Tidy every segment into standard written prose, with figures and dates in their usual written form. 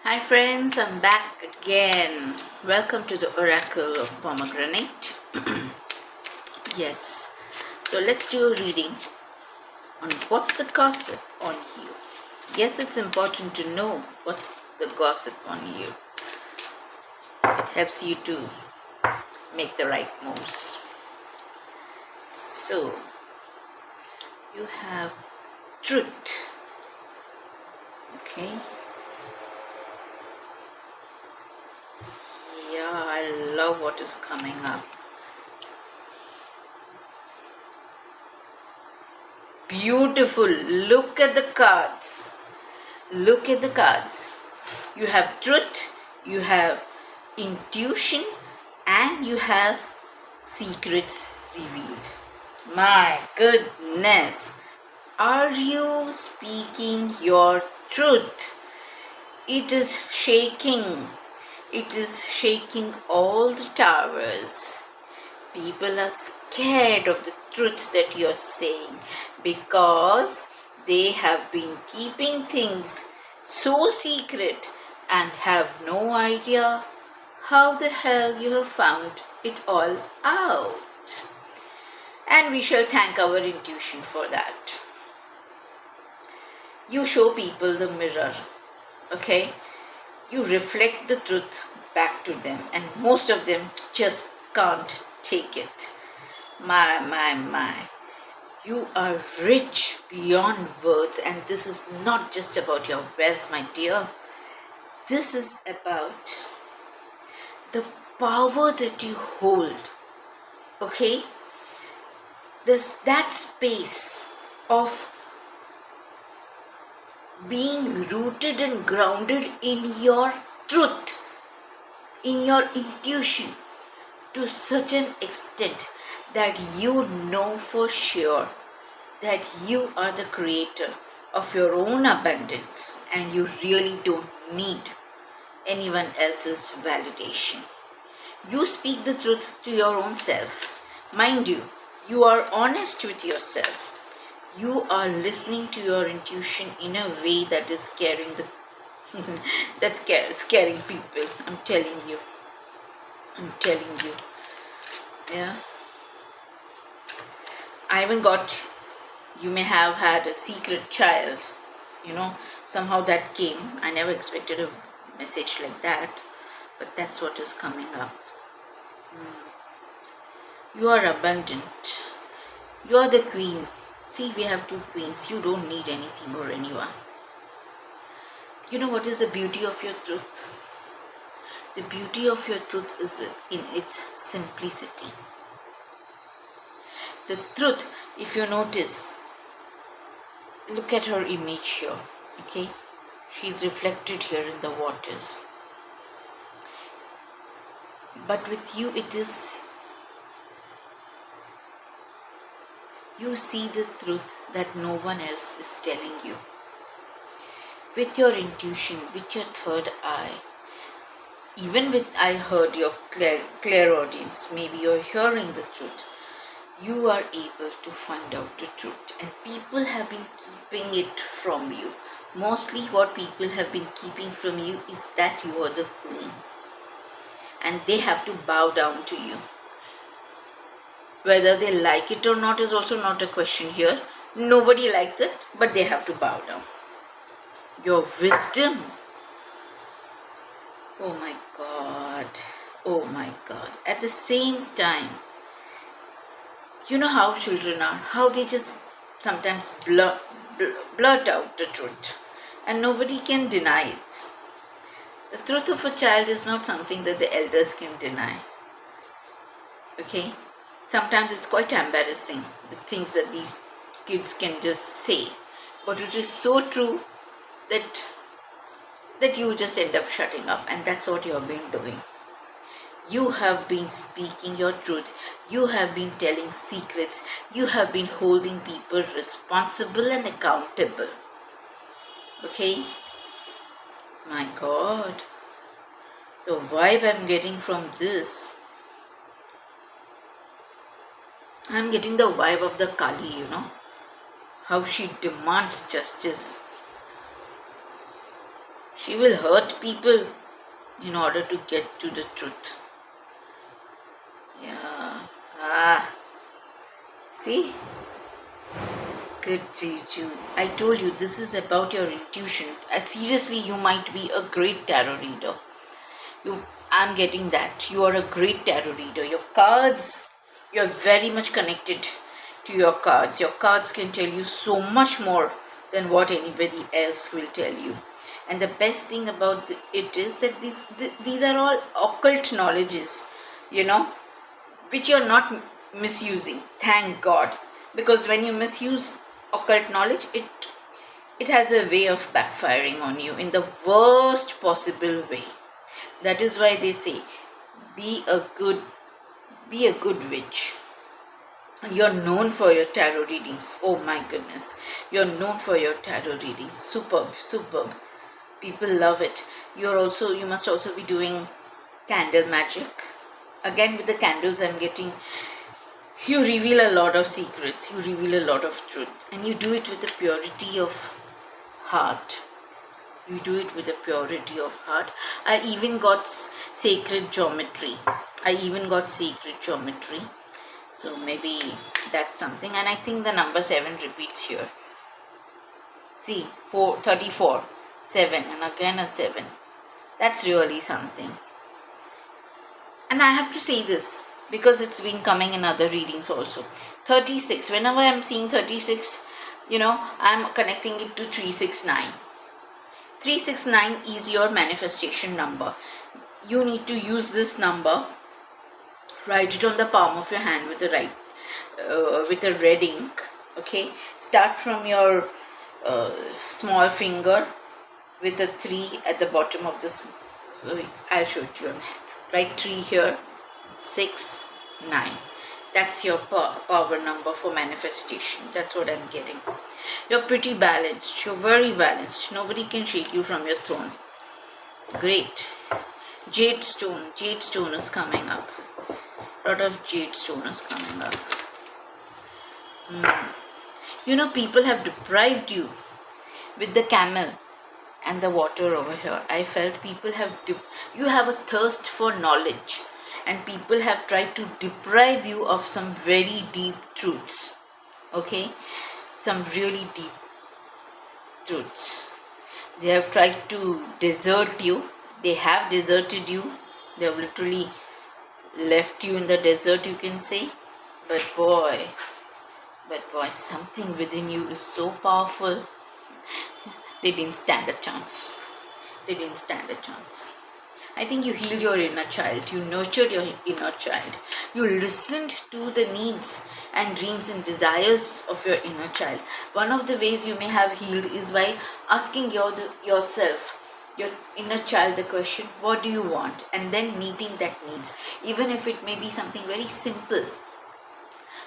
Hi friends, I'm back again. Welcome to the Oracle of Pomegranate. Yes, so let's do a reading on what's the gossip on you. Yes, it's important to know what's the gossip on you. It helps you to make the right moves. So, you have truth. Okay. Yeah, I love what is coming up. Beautiful. Look at the cards. Look at the cards. You have truth, you have intuition, and you have secrets revealed. My goodness. Are you speaking your truth? It is shaking. It is shaking all the towers. People are scared of the truth that you're saying because they have been keeping things so secret and have no idea how the hell you have found it all out. And we shall thank our intuition for that. You show people the mirror, okay? You reflect the truth back to them, and most of them just can't take it. My. You are rich beyond words, and this is not just about your wealth, my dear. This is about the power that you hold. Okay? There's that space of being rooted and grounded in your truth, in your intuition, to such an extent that you know for sure that you are the creator of your own abundance and you really don't need anyone else's validation. You speak the truth to your own self. Mind you, you are honest with yourself. You are listening to your intuition in a way that is scaring the scaring people. I'm telling you. Yeah. I even got, you may have had a secret child, somehow that came. I never expected a message like that, but that's what is coming up. You are abundant. You are the queen. See, we have two queens. You don't need anything or anyone. You know what is the beauty of your truth? The beauty of your truth is in its simplicity. The truth, if you notice, look at her image here, okay? She's reflected here in the waters. But with you, it is, you see the truth that no one else is telling you. With your intuition, with your third eye, even with, I heard your clairaudience, maybe you're hearing the truth, you are able to find out the truth. And people have been keeping it from you. Mostly what people have been keeping from you is that you are the queen. And they have to bow down to you. Whether they like it or not is also not a question here. Nobody likes it, but they have to bow down. Your wisdom. Oh my God. Oh my God. At the same time, you know how children are, how they just sometimes blurt out the truth and nobody can deny it. The truth of a child is not something that the elders can deny. Okay? Sometimes it's quite embarrassing, the things that these kids can just say. But it is so true that you just end up shutting up, and that's what you have been doing. You have been speaking your truth. You have been telling secrets. You have been holding people responsible and accountable. Okay? My God. The vibe I'm getting from this, I'm getting the vibe of the Kali, how she demands justice. She will hurt people in order to get to the truth. Yeah. See? Good, Jeju. I told you this is about your intuition. Seriously, you might be a great tarot reader. I'm getting that. You are a great tarot reader. Your cards, you're very much connected to your cards. Your cards can tell you so much more than what anybody else will tell you. And the best thing about it is that these are all occult knowledges, which you're not misusing. Thank God. Because when you misuse occult knowledge, it has a way of backfiring on you in the worst possible way. That is why they say, be a good witch. You're known for your tarot readings. Oh my goodness. You're known for your tarot readings. Superb. People love it. You must also be doing candle magic. Again, with the candles, I'm getting, you reveal a lot of secrets. You reveal a lot of truth. And you do it with the purity of heart. You do it with the purity of heart. I even got sacred geometry. So maybe that's something. And I think the number 7 repeats here. See, 34, 7, and again a 7. That's really something. And I have to say this because it's been coming in other readings also. 36. Whenever I'm seeing 36, I'm connecting it to 369. 369 is your manifestation number. You need to use this number. Write it on the palm of your hand with with a red ink. Okay. Start from your small finger with a 3 at the bottom of this. I'll show it to you on hand. Write 3 here. 6, 9. That's your power number for manifestation. That's what I'm getting. You're pretty balanced. You're very balanced. Nobody can shake you from your throne. Great. Jade stone. Jade stone is coming up. A lot of jade stone is coming up. People have deprived you with the camel and the water over here. I felt people you have a thirst for knowledge. And people have tried to deprive you of some very deep truths. Okay? Some really deep truths. They have tried to desert you. They have deserted you. They have literally left you in the desert, you can say. But boy, something within you is so powerful. They didn't stand a chance. I think you healed your inner child. You nurtured your inner child. You listened to the needs and dreams and desires of your inner child. One of the ways you may have healed is by asking yourself, your inner child, the question, what do you want? And then meeting that needs. Even if it may be something very simple,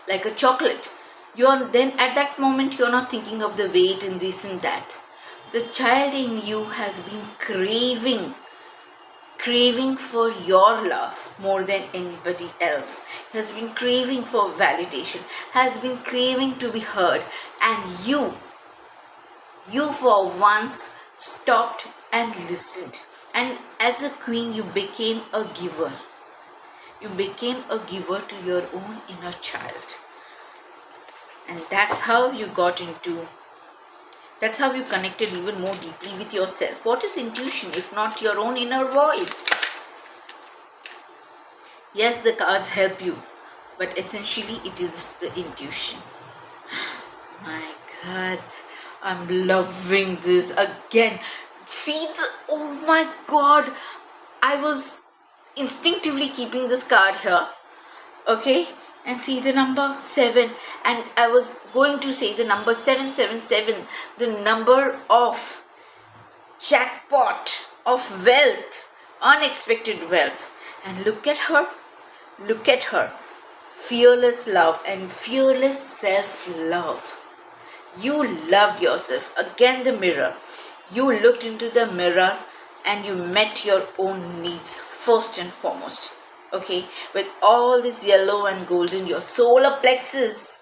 like a chocolate. Then at that moment, you're not thinking of the weight and this and that. The child in you has been craving for your love more than anybody else, has been craving for validation, has been craving to be heard, and you for once stopped and listened, and as a queen you became a giver. You became a giver to your own inner child, and that's how you connected even more deeply with yourself. What is intuition if not your own inner voice? Yes, the cards help you, but essentially it is the intuition. My God, I'm loving this again. See oh my God, I was instinctively keeping this card here. Okay? And see the number 7, and I was going to say the number 777, the number of jackpot, of wealth, unexpected wealth. And look at her, fearless love and fearless self-love. You loved yourself. Again the mirror. You looked into the mirror and you met your own needs first and foremost. Okay, with all this yellow and golden, your solar plexus,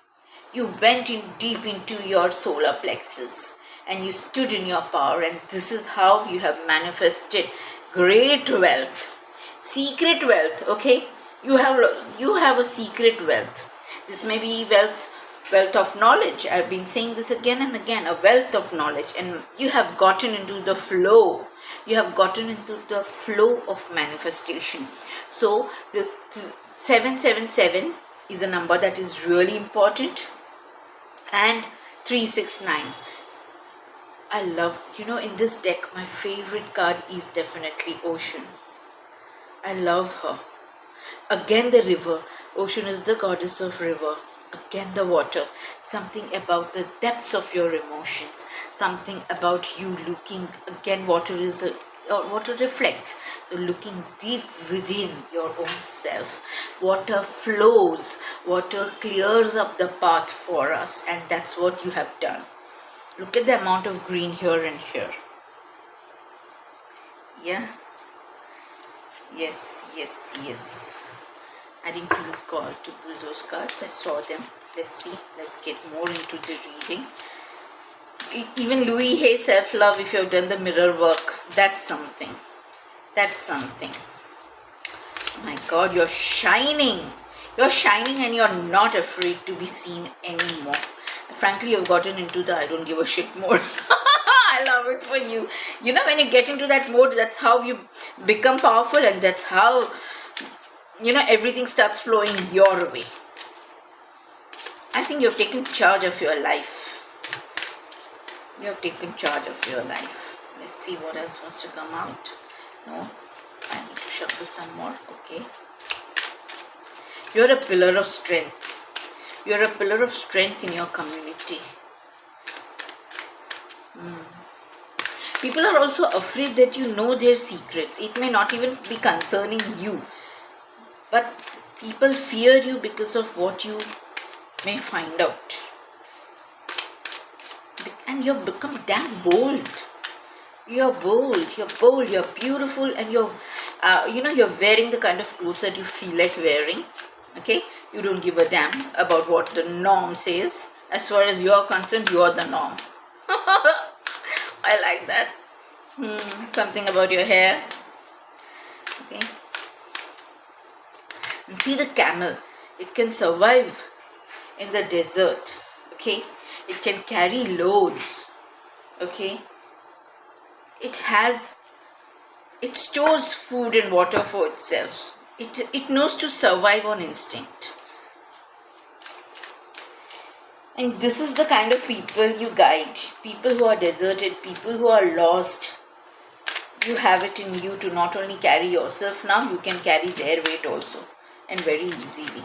you went in deep into your solar plexus and you stood in your power, and this is how you have manifested great wealth, secret wealth. Okay, you have a secret wealth. This may be wealth of knowledge. I've been saying this again and again, a wealth of knowledge, and you have gotten into the flow. You have gotten into the flow of manifestation. So the 777 is a number that is really important, and 369. I love, in this deck, my favorite card is definitely Ocean. I love her. Again, the river. Ocean is the goddess of river. Again, the water. Something about the depths of your emotions. Something about you looking. Again, water reflects. So looking deep within your own self. Water flows. Water clears up the path for us. And that's what you have done. Look at the amount of green here and here. Yeah. Yes. I didn't feel called to pull those cards. I saw them. Let's see. Let's get more into the reading. Even Louis Hay, self-love, if you've done the mirror work, that's something. That's something. My God, you're shining. You're shining and you're not afraid to be seen anymore. Frankly, you've gotten into the I don't give a shit mode. I love it for you. When you get into that mode, that's how you become powerful, and that's how everything starts flowing your way. I think you've taken charge of your life. You have taken charge of your life. Let's see what else wants to come out. No, I need to shuffle some more. Okay. You're a pillar of strength. You're a pillar of strength in your community. People are also afraid that you know their secrets. It may not even be concerning you. But people fear you because of what you may find out. And you've become damn bold. You're bold, you're beautiful, and you're wearing the kind of clothes that you feel like wearing. Okay? You don't give a damn about what the norm says. As far as you're concerned, you're the norm. I like that. Something about your hair. Okay. And see the camel. It can survive in the desert. Okay. It can carry loads. Okay. It stores food and water for itself. It knows to survive on instinct. And this is the kind of people you guide. People who are deserted, people who are lost. You have it in you to not only carry yourself now, you can carry their weight also. And very easily.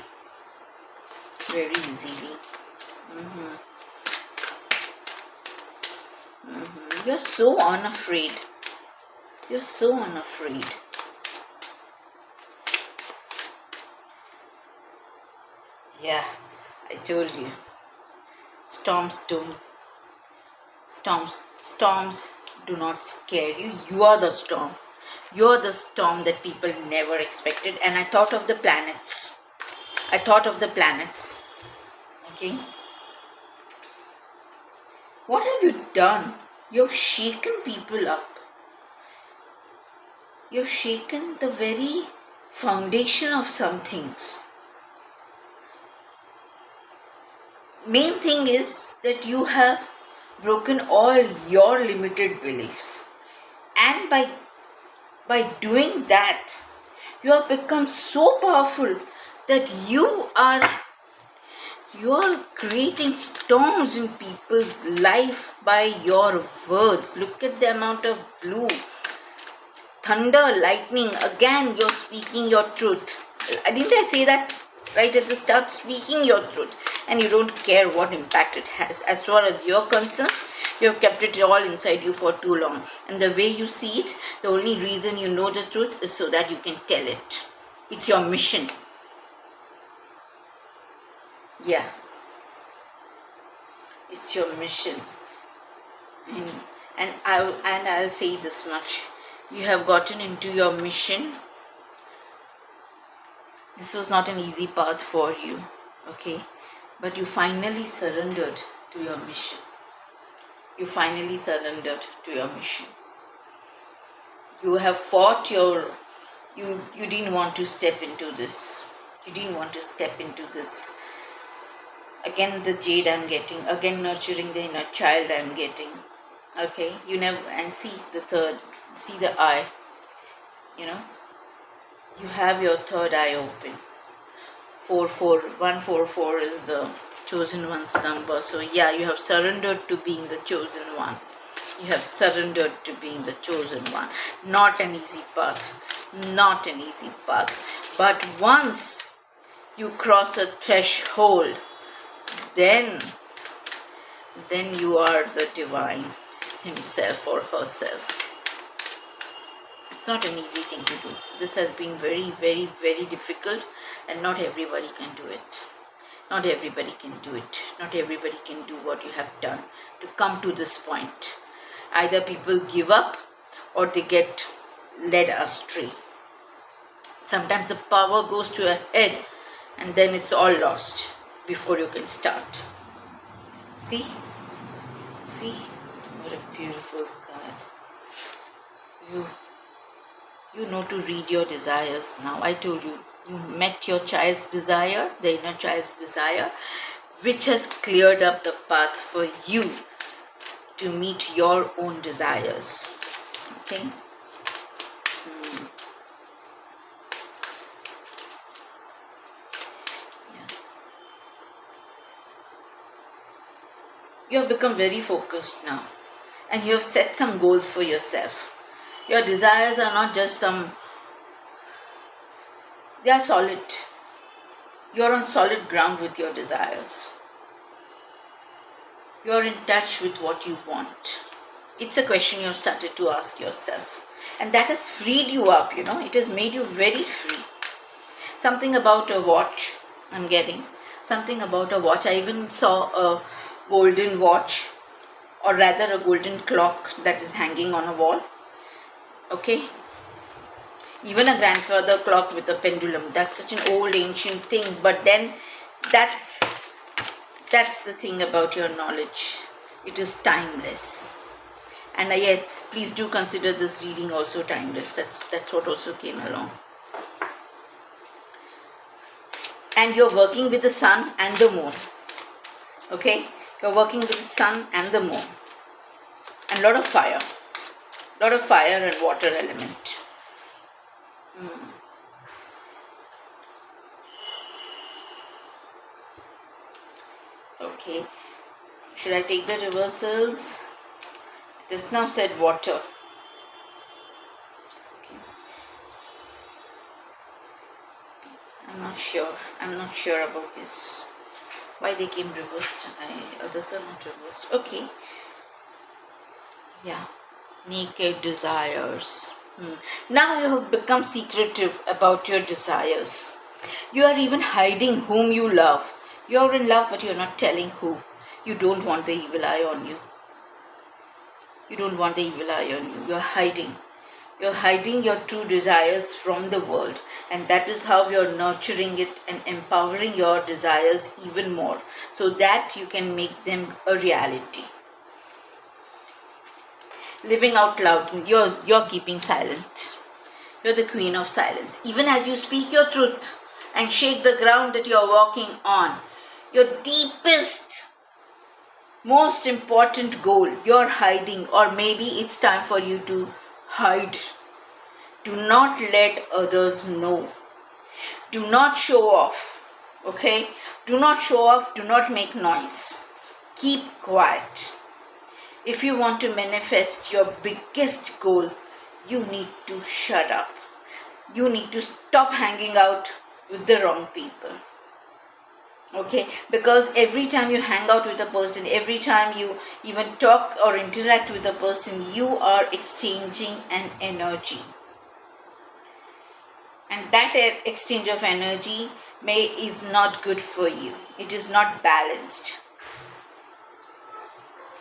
Very easily. You're so unafraid. You're so unafraid. Yeah, I told you. Storms do not scare you. You are the storm. You're the storm that people never expected. And I thought of the planets. Okay. What have you done? You've shaken people up. You've shaken the very foundation of some things. Main thing is that you have broken all your limited beliefs. And by doing that, you have become so powerful that you are creating storms in people's life by your words. Look at the amount of blue. Thunder, lightning. Again, you're speaking your truth. Didn't I say that right at the start? Speaking your truth. And you don't care what impact it has. As far as you're concerned, you have kept it all inside you for too long. And the way you see it, the only reason you know the truth is so that you can tell it. It's your mission. Yeah. It's your mission. And I'll say this much. You have gotten into your mission. This was not an easy path for you. Okay. But you finally surrendered to your mission. You finally surrendered to your mission. You have fought you didn't want to step into this. You didn't want to step into this. Again the jade I'm getting, again nurturing the inner child I'm getting. Okay, you never, and see the third, see the eye, you know, you have your third eye open. 144 is the chosen one's number. So yeah, you have surrendered to being the chosen one. You have surrendered to being the chosen one. Not an easy path. Not an easy path. But once you cross a threshold, then you are the divine himself or herself. It's not an easy thing to do. This has been very, very, very difficult, and not everybody can do it. Not everybody can do it. Not everybody can do what you have done to come to this point. Either people give up or they get led astray. Sometimes the power goes to your head and then it's all lost before you can start. See? See? What a beautiful card. You know to read your desires now. I told you, you met your child's desire, the inner child's desire, which has cleared up the path for you to meet your own desires. Okay? Yeah. You have become very focused now, and you have set some goals for yourself. Your desires are not just they are solid. You are on solid ground with your desires. You are in touch with what you want. It's a question you have started to ask yourself. And that has freed you up, you know. It has made you very free. Something about a watch I'm getting. Something about a watch. I even saw a golden watch, or rather a golden clock that is hanging on a wall. Okay, even a grandfather clock with a pendulum. That's such an old ancient thing, but then that's the thing about your knowledge. It is timeless. And yes, please do consider this reading also timeless. That's what also came along. And you're working with the sun and the moon. Okay, you're working with the sun and the moon, and lot of fire and water element. Okay, should I take the reversals? This now said water. Okay. I'm not sure about this. Why they came reversed? Others are not reversed. Okay. Yeah. Naked desires. Now you have become secretive about your desires. You are even hiding whom you love. You are in love, but you are not telling who. You don't want the evil eye on you. You don't want the evil eye on you. You are hiding. You are hiding your true desires from the world. And that is how you are nurturing it and empowering your desires even more, so that you can make them a reality. Living out loud, you're keeping silent. You're the queen of silence. Even as you speak your truth and shake the ground that you're walking on, your deepest, most important goal, you're hiding, or maybe it's time for you to hide. Do not let others know. Do not show off. Okay? Do not show off. Do not make noise. Keep quiet. If you want to manifest your biggest goal, you need to shut up. You need to stop hanging out with the wrong people. Okay? Because every time you hang out with a person, every time you even talk or interact with a person, you are exchanging an energy. And that exchange of energy is not good for you. It is not balanced.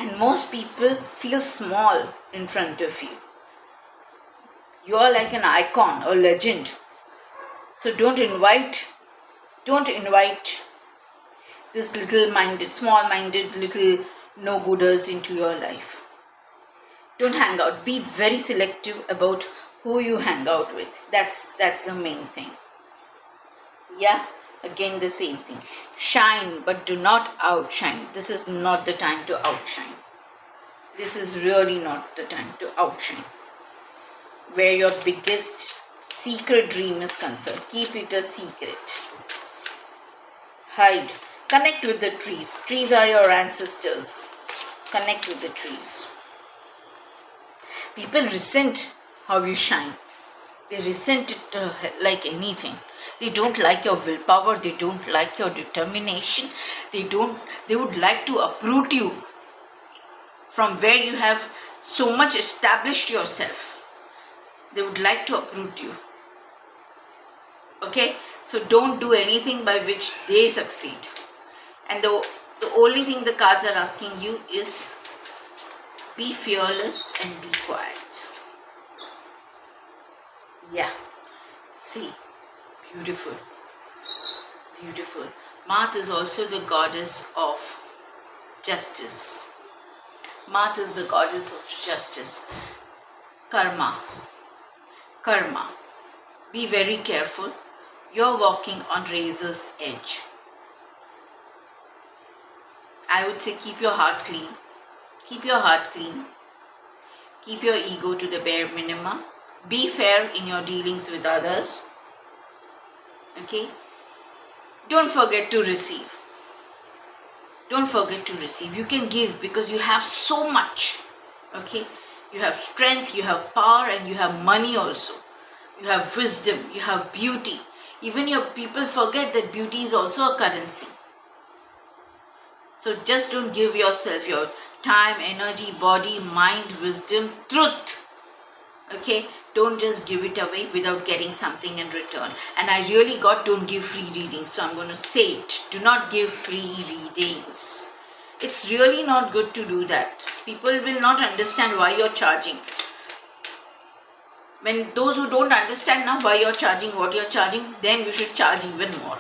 And most people feel small in front of you. You are like an icon or legend. So don't invite this small-minded little no-gooders into your life. Don't hang out. Be very selective about who you hang out with. That's the main thing. Yeah, again the same thing. Shine, but do not outshine. This is not the time to outshine. This is really not the time to outshine. Where your biggest secret dream is concerned, keep it a secret. Hide. Connect with the trees. Trees are your ancestors. Connect with the trees. People resent how you shine. They resent it like anything. They don't like your willpower. They don't like your determination. They would like to uproot you from where you have so much established yourself. They would like to uproot you. Okay? So don't do anything by which they succeed. And the only thing the cards are asking you is be fearless and be quiet. Yeah. See. Beautiful. Beautiful. Mat is also the goddess of justice. Mat is the goddess of justice. Karma. Karma. Be very careful. You're walking on razor's edge. I would say keep your heart clean. Keep your heart clean. Keep your ego to the bare minimum. Be fair in your dealings with others. Okay? Don't forget to receive. Don't forget to receive. You can give because you have so much. Okay? You have strength, you have power, and you have money also. You have wisdom, you have beauty. Even your people forget that beauty is also a currency. So just don't give yourself your time, energy, body, mind, wisdom, truth. Okay? Don't just give it away without getting something in return. And I really got don't give free readings. So I'm going to say it. Do not give free readings. It's really not good to do that. People will not understand why you're charging. When those who don't understand now why you're charging, what you're charging, then you should charge even more.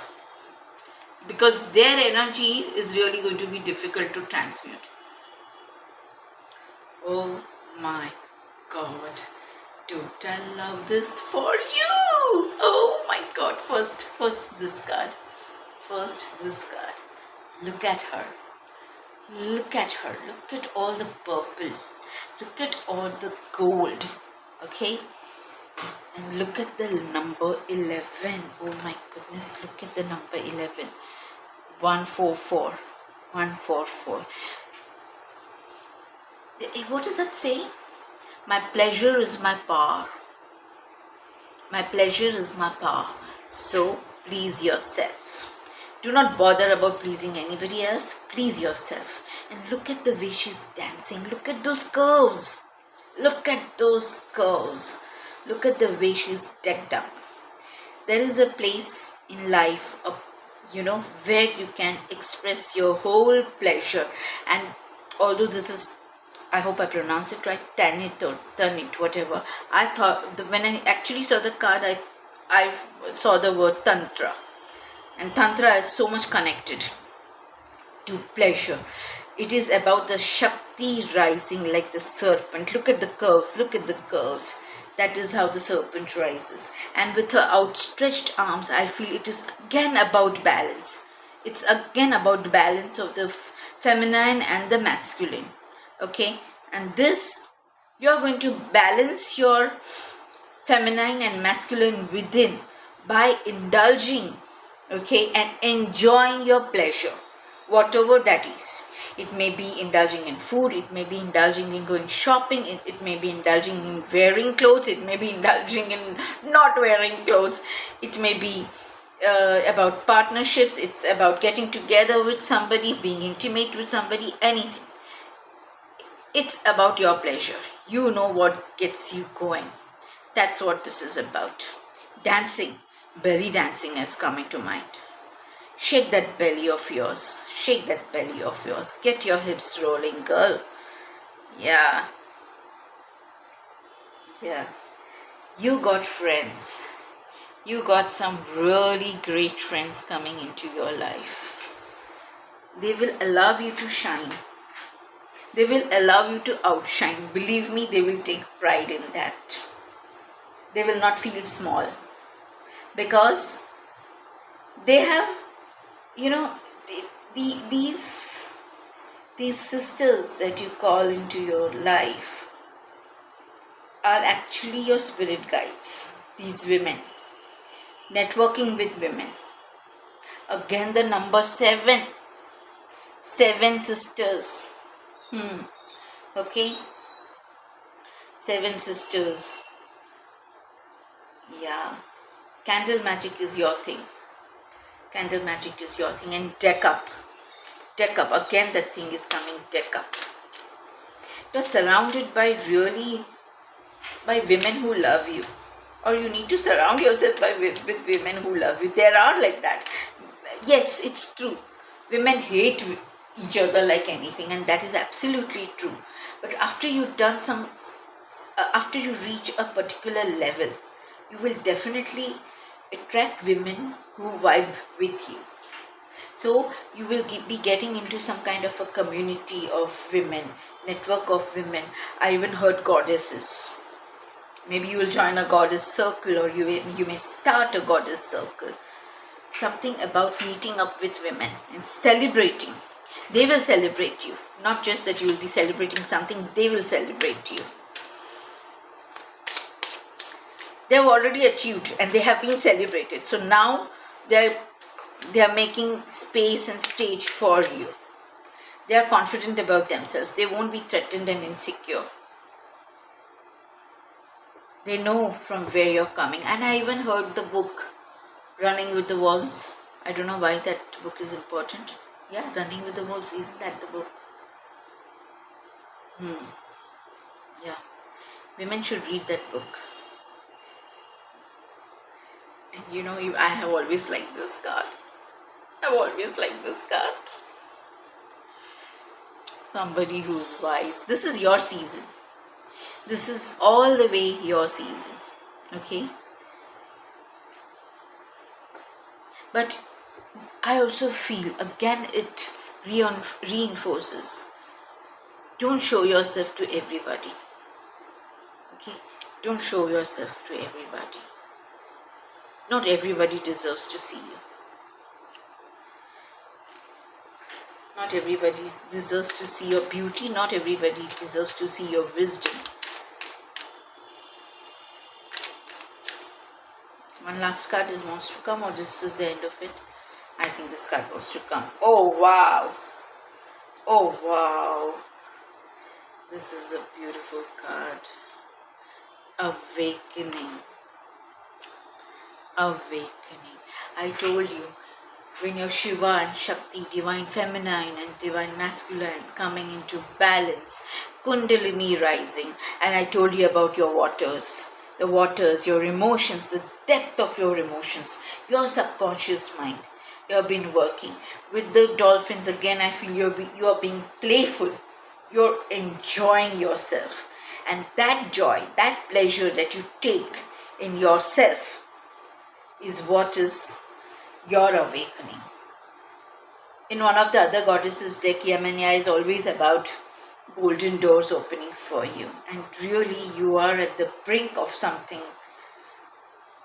Because their energy is really going to be difficult to transmute. Oh my God. Don't I love this for you? Oh my God. First this card. First this card. Look at her. Look at her. Look at all the purple. Look at all the gold. Okay? And look at the number 11. Oh my goodness. Look at the number 11. 144. 144. What does that say? My pleasure is my power. My pleasure is my power. So please yourself. Do not bother about pleasing anybody else. Please yourself. And look at the way she's dancing. Look at those curves. Look at those curves. Look at the way she's decked up. There is a place in life, where you can express your whole pleasure. And although this is, I hope I pronounce it right, Tanit, whatever. I thought, when I actually saw the card, I saw the word Tantra. And Tantra is so much connected to pleasure. It is about the Shakti rising like the serpent. Look at the curves, look at the curves. That is how the serpent rises. And with her outstretched arms, I feel it is again about balance. It's again about the balance of the feminine and the masculine. Okay? And this, you're going to balance your feminine and masculine within by indulging, okay, and enjoying your pleasure, whatever that is. It may be indulging in food, it may be indulging in going shopping, it may be indulging in wearing clothes, it may be indulging in not wearing clothes, it may be about partnerships, it's about getting together with somebody, being intimate with somebody, anything. It's about your pleasure. You know what gets you going. That's what this is about. Dancing, belly dancing is coming to mind. Shake that belly of yours. Shake that belly of yours. Get your hips rolling, girl. Yeah. Yeah. You got friends. You got some really great friends coming into your life. They will allow you to shine. They will allow you to outshine. Believe me, they will take pride in that. They will not feel small, because they have, you know, these sisters that you call into your life are actually your spirit guides. These women, networking with women. Again, the number 7 sisters. Okay, 7 sisters. Yeah, candle magic is your thing. Candle magic is your thing. And deck up, again the thing is coming. Deck up. You're surrounded by women who love you, or you need to surround yourself with women who love you. There are like that. Yes, it's true. Women hate each other like anything, and that is absolutely true. But after you've done after you reach a particular level, you will definitely attract women who vibe with you. So you will be getting into some kind of a community of women, network of women. I even heard goddesses. Maybe you will join a goddess circle, or you may start a goddess circle. Something about meeting up with women and celebrating. They will celebrate you. Not just that you will be celebrating something, they will celebrate you. They have already achieved and they have been celebrated. So now they are making space and stage for you. They are confident about themselves. They won't be threatened and insecure. They know from where you're coming. And I even heard the book Running with the Wolves. I don't know why that book is important. Yeah, Running with the Wolves, isn't that the book? Yeah, women should read that book. And you know, I have always liked this card. Somebody who's wise. This is your season. This is all the way your season. Okay? But I also feel, again, it reinforces. Don't show yourself to everybody. Okay? Don't show yourself to everybody. Not everybody deserves to see you. Not everybody deserves to see your beauty. Not everybody deserves to see your wisdom. One last card wants to come, or this is the end of it? I think this card wants to come. Oh wow! Oh wow! This is a beautiful card. Awakening. Awakening. I told you, when your Shiva and Shakti, divine feminine and divine masculine, coming into balance, Kundalini rising, and I told you about your waters. The waters, your emotions, the depth of your emotions, your subconscious mind. You have been working with the dolphins. Again, I feel you are being playful. You're enjoying yourself, and that joy, that pleasure that you take in yourself is what is your awakening. In one of the other goddesses deck, Yamanya is always about golden doors opening for you, and really you are at the brink of something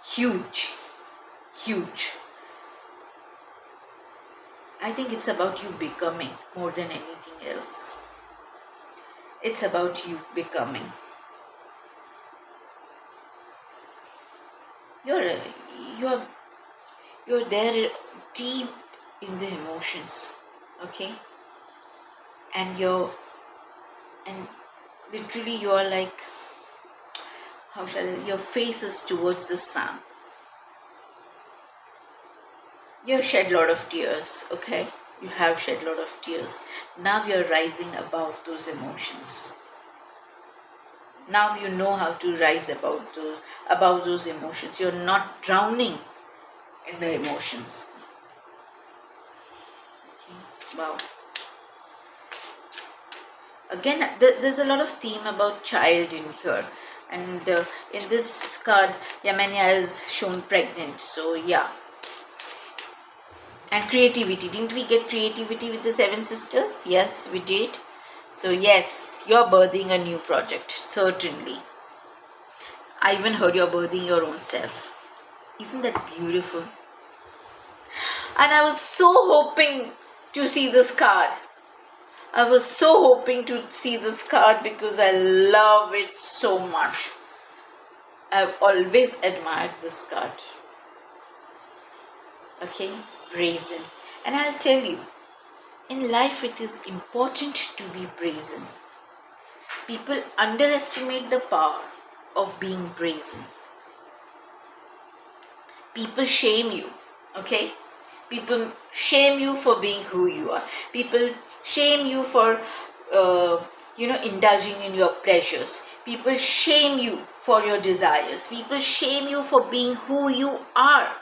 huge. I think it's about you becoming more than anything else. It's about you becoming. You're there deep in the emotions, okay? And literally you are like, your face is towards the sun. You have shed a lot of tears, okay? You have shed a lot of tears. Now you're rising above those emotions. Now you know how to rise above those emotions. You're not drowning in the emotions. Okay. Wow. Again, there's a lot of theme about child in here. And in this card, Yamanya is shown pregnant. So yeah. And creativity. Didn't we get creativity with the 7 sisters? Yes, we did. So yes, you're birthing a new project, certainly. I even heard you're birthing your own self. Isn't that beautiful? And I was so hoping to see this card. I was so hoping to see this card because I love it so much. I've always admired this card. Okay, brazen. And I'll tell you, in life it is important to be brazen. People underestimate the power of being brazen. People shame you, okay? People shame you for being who you are. People shame you for, indulging in your pleasures. People shame you for your desires. People shame you for being who you are.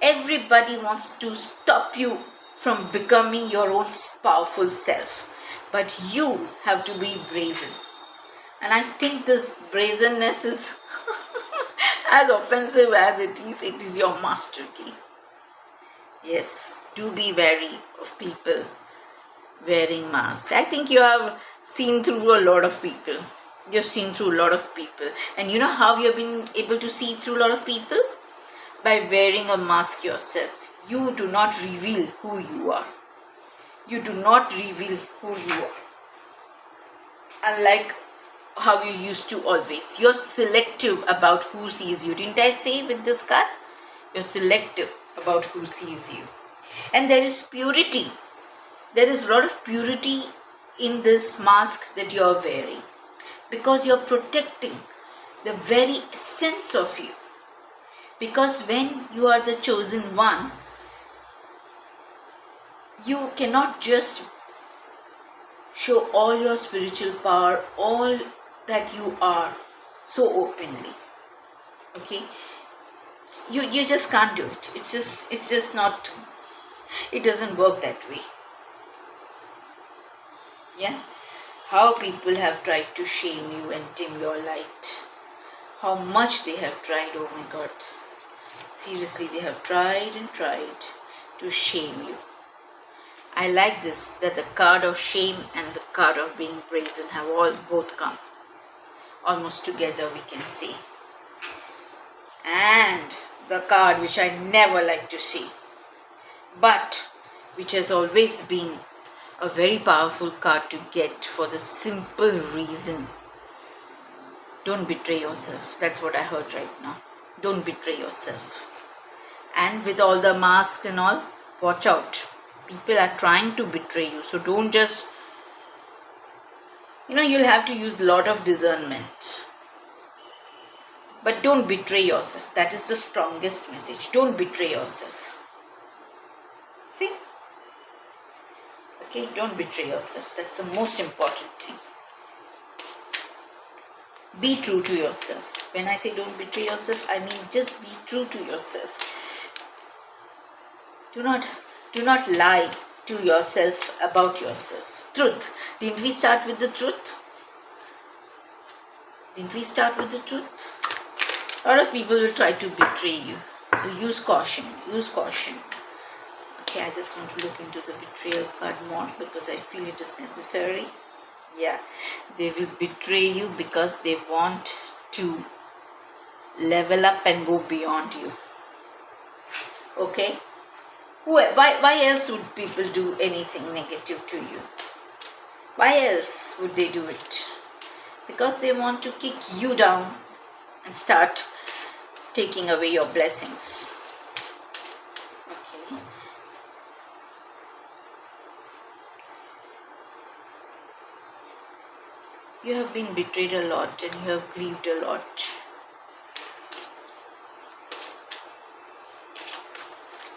Everybody wants to stop you from becoming your own powerful self. But you have to be brazen. And I think this brazenness is as offensive as it is your master key. Yes, do be wary of people wearing masks. I think you have seen through a lot of people. You've seen through a lot of people. And you know how you've been able to see through a lot of people? By wearing a mask yourself. You do not reveal who you are. You do not reveal who you are. Unlike how you used to always. You're selective about who sees you. Didn't I say with this card? You're selective about who sees you. And there is purity. There is a lot of purity in this mask that you're wearing. Because you're protecting the very essence of you. Because when you are the chosen one, you cannot just show all your spiritual power, all that you are so openly. Okay? You just can't do it. It's just not, it doesn't work that way. Yeah? How people have tried to shame you and dim your light. How much they have tried, oh my God. Seriously, they have tried and tried to shame you. I like this, that the card of shame and the card of being brazen have both come. Almost together, we can say. And the card which I never like to see, but which has always been a very powerful card to get for the simple reason. Don't betray yourself. That's what I heard right now. Don't betray yourself. And with all the masks and all, watch out. People are trying to betray you. So don't just, you'll have to use a lot of discernment. But don't betray yourself. That is the strongest message. Don't betray yourself. See? Okay, don't betray yourself. That's the most important thing. Be true to yourself. When I say don't betray yourself, I mean just be true to yourself. Do not lie to yourself about yourself. Truth. Didn't we start with the truth? Didn't we start with the truth? A lot of people will try to betray you. So use caution. Use caution. Okay, I just want to look into the betrayal card more because I feel it is necessary. Yeah, they will betray you because they want to level up and go beyond you. Okay? Why else would people do anything negative to you? Why else would they do it? Because they want to kick you down and start taking away your blessings. Okay. You have been betrayed a lot and you have grieved a lot.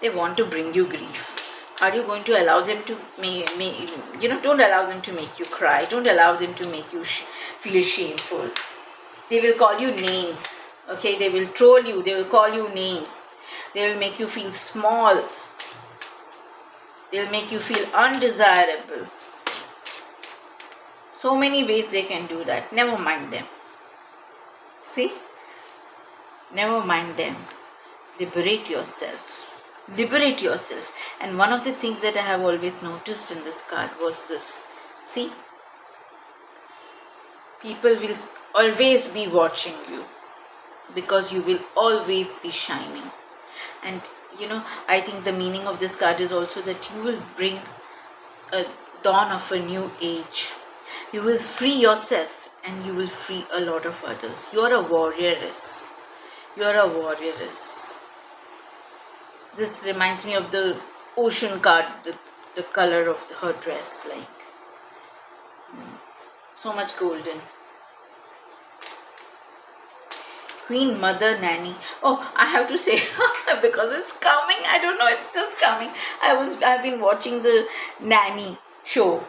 They want to bring you grief. Are you going to allow them to don't allow them to make you cry. Don't allow them to make you feel shameful. They will call you names. Okay, they will troll you. They will call you names. They will make you feel small. They will make you feel undesirable. So many ways they can do that. Never mind them. See? Never mind them. Liberate yourself. Liberate yourself. And one of the things that I have always noticed in this card was this. See? People will always be watching you because you will always be shining. And I think the meaning of this card is also that you will bring a dawn of a new age. You will free yourself and you will free a lot of others. You are a warrioress. You are a warrioress. This reminds me of the ocean card, the color of her dress, like so much golden. Queen, Mother, Nanny. Oh, I have to say, because it's coming. I don't know, it's just coming. I've been watching the Nanny show,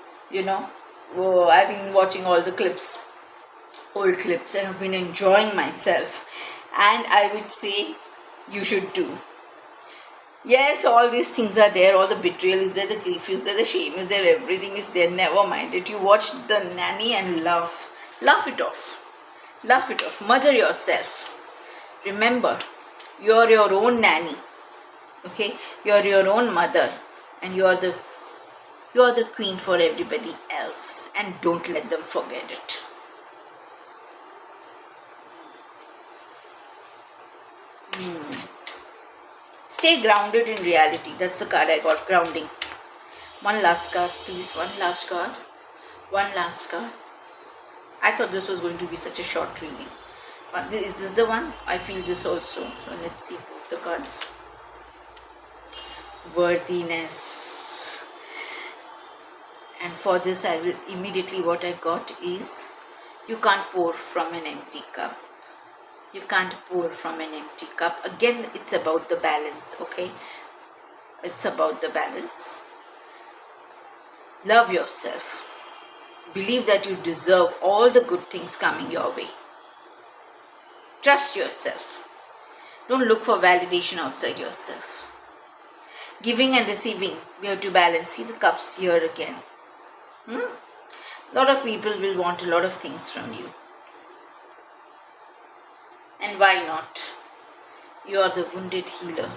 Oh, I've been watching all the clips, old clips, and I've been enjoying myself. And I would say you should too. Yes, all these things are there. All the betrayal is there, the grief is there, the shame is there, everything is there. Never mind it. You watch the Nanny and laugh. Laugh it off. Laugh it off. Mother yourself. Remember, you're your own nanny. Okay? You're your own mother. And you're the queen for everybody else. And don't let them forget it. Stay grounded in reality. That's the card I got. Grounding. One last card, please. One last card. One last card. I thought this was going to be such a short reading. But is this the one? I feel this also. So let's see both the cards. Worthiness. And for this, I will immediately, what I got is, you can't pour from an empty cup. You can't pour from an empty cup. Again, it's about the balance, okay? It's about the balance. Love yourself. Believe that you deserve all the good things coming your way. Trust yourself. Don't look for validation outside yourself. Giving and receiving, we have to balance. See the cups here again. A lot of people will want a lot of things from you. And why not? You are the wounded healer.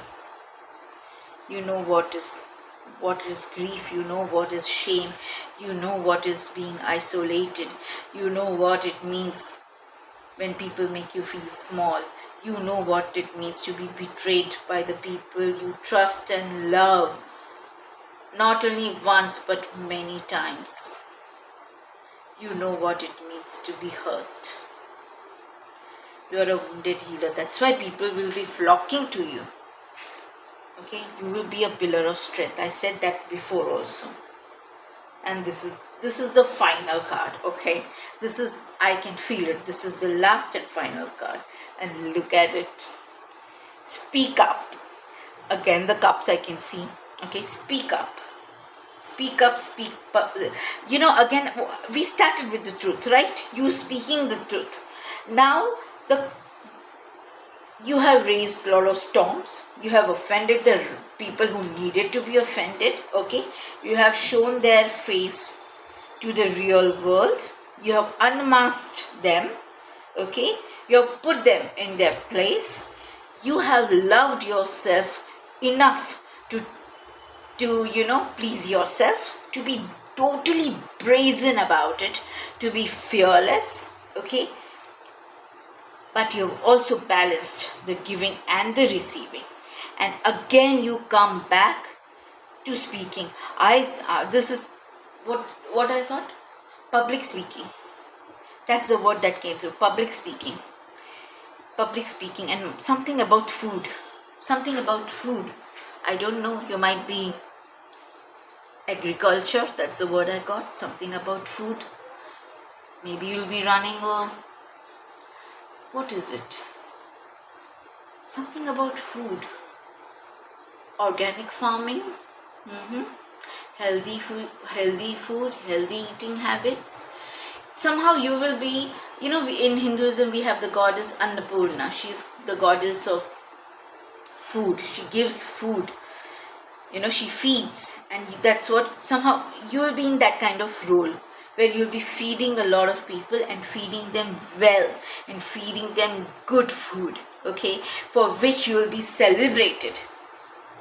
You know what is grief. You know what is shame. You know what is being isolated. You know what it means when people make you feel small. You know what it means to be betrayed by the people you trust and love. Not only once but many times. You know what it means to be hurt. You are a wounded healer. That's why people will be flocking to you. Okay, you will be a pillar of strength. I said that before also. And this is the final card. Okay, I can feel it. This is the last and final card. And look at it. Speak up. Again, the cups I can see. Okay, speak up. Speak up, speak up. Again, we started with the truth, right? You speaking the truth. Now, you have raised a lot of storms. You have offended the people who needed to be offended. Okay, you have shown their face to the real world. You have unmasked them. Okay, you have put them in their place. You have loved yourself enough to please yourself, to be totally brazen about it, to be fearless. Okay, but you have also balanced the giving and the receiving. And again you come back to speaking. This is what I thought. Public speaking. That's the word that came through. Public speaking. Public speaking. And something about food. Something about food. I don't know. You might be agriculture. That's the word I got. Something about food. Maybe you'll be running a... What is it? Something about food. Organic farming. Healthy food, healthy eating habits. Somehow you will be, in Hinduism we have the goddess Annapurna. She's the goddess of food. She gives food. She feeds. And that's what, somehow you will be in that kind of role, where you'll be feeding a lot of people and feeding them well and feeding them good food, okay, for which you will be celebrated.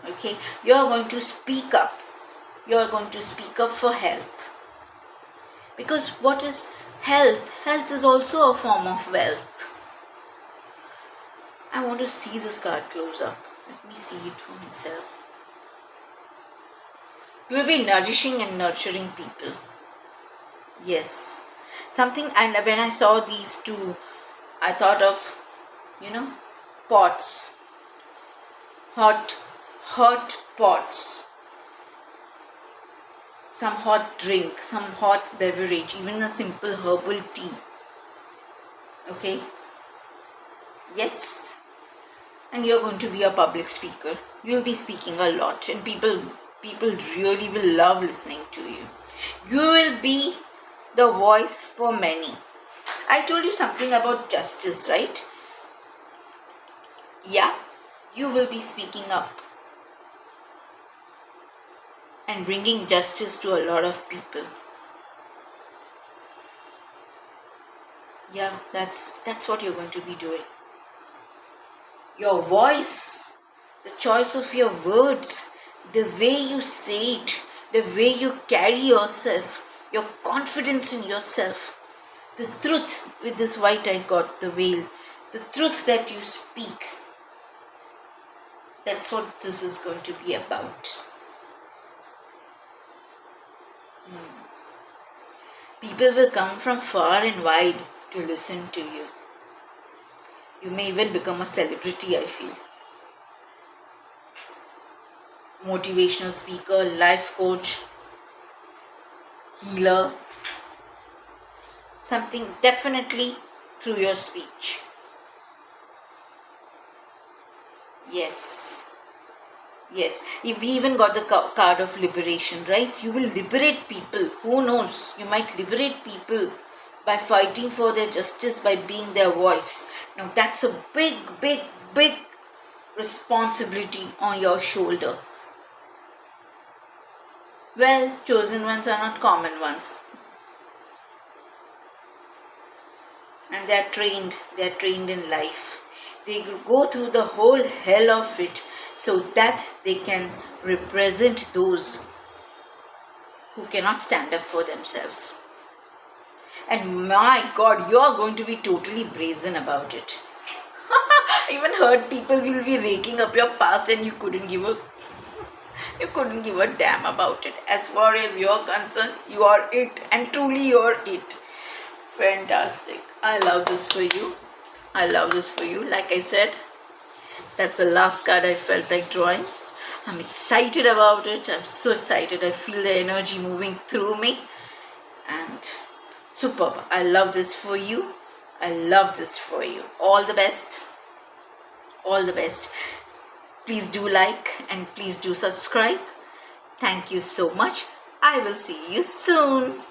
Okay, you are going to speak up. You are going to speak up for health. Because what is Health is also a form of wealth. I want to see this card close up. Let me see it for myself. You will be nourishing and nurturing people. Yes. Something, and when I saw these two, I thought of, pots. Hot pots. Some hot drink, some hot beverage, even a simple herbal tea. Okay? Yes. And you're going to be a public speaker. You'll be speaking a lot, and people really will love listening to you. You will be the voice for many. I told you something about justice, right? Yeah, you will be speaking up and bringing justice to a lot of people. Yeah, that's what you're going to be doing. Your voice, the choice of your words, the way you say it, the way you carry yourself, your confidence in yourself, the truth with this white I got, the veil, the truth that you speak. That's what this is going to be about. People will come from far and wide to listen to you. You may even become a celebrity, I feel. Motivational speaker, life coach, healer. Something definitely through your speech. Yes. If we even got the card of liberation, right? You will liberate people. Who knows? You might liberate people by fighting for their justice, by being their voice. Now that's a big responsibility on your shoulder. Well, chosen ones are not common ones. And they are trained in life. They go through the whole hell of it so that they can represent those who cannot stand up for themselves. And my God, you are going to be totally brazen about it. Even hurt people will be raking up your past and you couldn't give a damn about it. As far as you're concerned, you are it, and truly you're it. Fantastic. I love this for you. Like I said, that's the last card I felt like drawing. I'm excited about it. I'm so excited. I feel the energy moving through me. And superb. I love this for you. All the best. Please do like and please do subscribe. Thank you so much. I will see you soon.